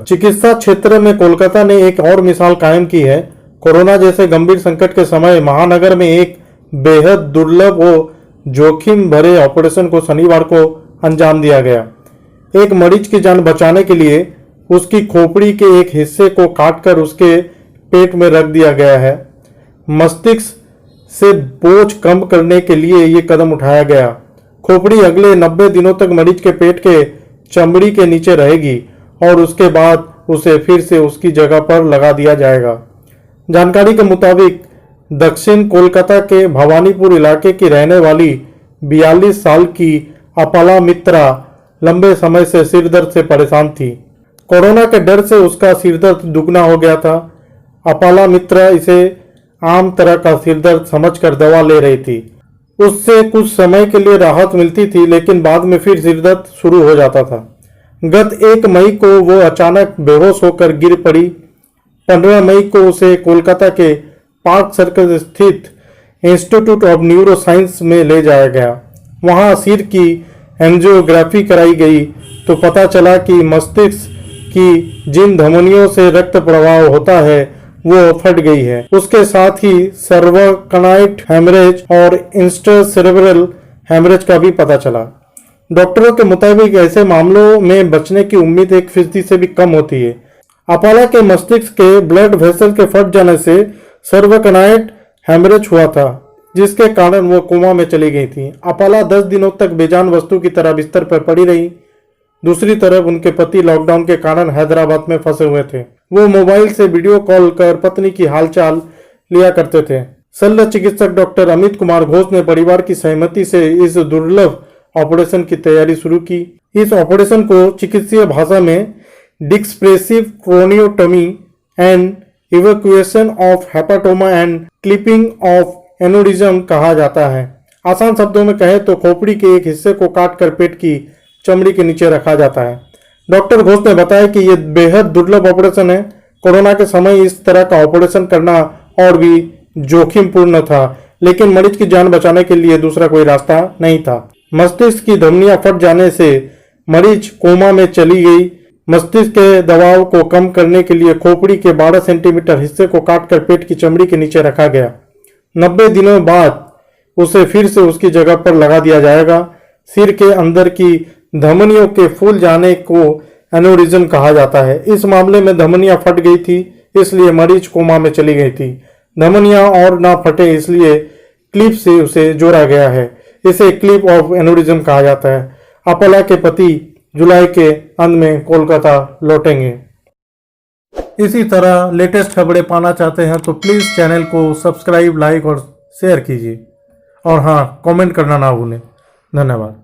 चिकित्सा क्षेत्र में कोलकाता ने एक और मिसाल कायम की है। कोरोना जैसे गंभीर संकट के समय महानगर में एक बेहद दुर्लभ व जोखिम भरे ऑपरेशन को शनिवार को अंजाम दिया गया। एक मरीज की जान बचाने के लिए उसकी खोपड़ी के एक हिस्से को काटकर उसके पेट में रख दिया गया है। मस्तिष्क से बोझ कम करने के लिए ये कदम उठाया गया। खोपड़ी अगले 90 दिनों तक मरीज के पेट के चमड़ी के नीचे रहेगी और उसके बाद उसे फिर से उसकी जगह पर लगा दिया जाएगा। जानकारी के मुताबिक दक्षिण कोलकाता के भवानीपुर इलाके की रहने वाली 42 साल की अपाला मित्रा लंबे समय से सिरदर्द से परेशान थी। कोरोना के डर से उसका सिरदर्द दुगना हो गया था। अपाला मित्रा इसे आम तरह का सिरदर्द समझकर दवा ले रही थी। उससे कुछ समय के लिए राहत मिलती थी, लेकिन बाद में फिर सिरदर्द शुरू हो जाता था। गत 1 मई को वो अचानक बेहोश होकर गिर पड़ी। 15 मई को उसे कोलकाता के पार्क सर्कल स्थित इंस्टीट्यूट ऑफ न्यूरो साइंस में ले जाया गया। वहां सिर की एंजियोग्राफी कराई गई तो पता चला कि मस्तिष्क की जिन धमनियों से रक्त प्रवाह होता है वो फट गई है। उसके साथ ही सर्वकनाइट हेमरेज और इंट्रासेरेब्रल हेमरेज का भी पता चला। डॉक्टरों के मुताबिक ऐसे मामलों में बचने की उम्मीद 1% से भी कम होती है। अपाला के मस्तिष्क के ब्लड वेसल के फट जाने से सर्वकनाइट हेमरेज हुआ था, जिसके कारण वो कोमा में चली गई थी। अपाला 10 दिनों तक बेजान वस्तु की तरह बिस्तर पर पड़ी रही। दूसरी तरफ उनके पति लॉकडाउन के कारण हैदराबाद में फंसे हुए थे। वो मोबाइल से वीडियो कॉल कर पत्नी की हालचाल लिया करते थे। शल्य चिकित्सक डॉक्टर अमित कुमार घोष ने परिवार की सहमति से इस दुर्लभ ऑपरेशन की तैयारी शुरू की। इस ऑपरेशन को चिकित्सीय भाषा में decompressive craniotomy and evacuation of hepatoma and clipping of aneurysm कहा जाता है। आसान शब्दों में कहें तो खोपड़ी के एक हिस्से को काटकर पेट की चमड़ी के नीचे रखा जाता है। डॉक्टर घोष ने बताया कि यह बेहद दुर्लभ ऑपरेशन है। कोरोना के समय इस तरह का ऑपरेशन करना और भी जोखिमपूर्ण था, लेकिन मरीज की जान बचाने के लिए दूसरा कोई रास्ता नहीं था। मस्तिष्क की धमनियां फट जाने से मरीज कोमा में चली गई। मस्तिष्क के दबाव को कम करने के लिए खोपड़ी के 12 सेंटीमीटर हिस्से को काटकर पेट की चमड़ी के नीचे रखा गया। 90 दिनों बाद उसे फिर से उसकी जगह पर लगा दिया जाएगा। सिर के अंदर की धमनियों के फूल जाने को एनोरिज्म कहा जाता है। इस मामले में धमनियां फट गई थी, इसलिए मरीज कोमा में चली गई थी। धमनियां और ना फटे इसलिए क्लिप से उसे जोड़ा गया है। इसे क्लिप ऑफ एनोरिज्म कहा जाता है। अपाला के पति जुलाई के अंत में कोलकाता लौटेंगे। इसी तरह लेटेस्ट खबरें पाना चाहते हैं तो प्लीज़ चैनल को सब्सक्राइब, लाइक और शेयर कीजिए। और हाँ, कमेंट करना ना भूलें। धन्यवाद।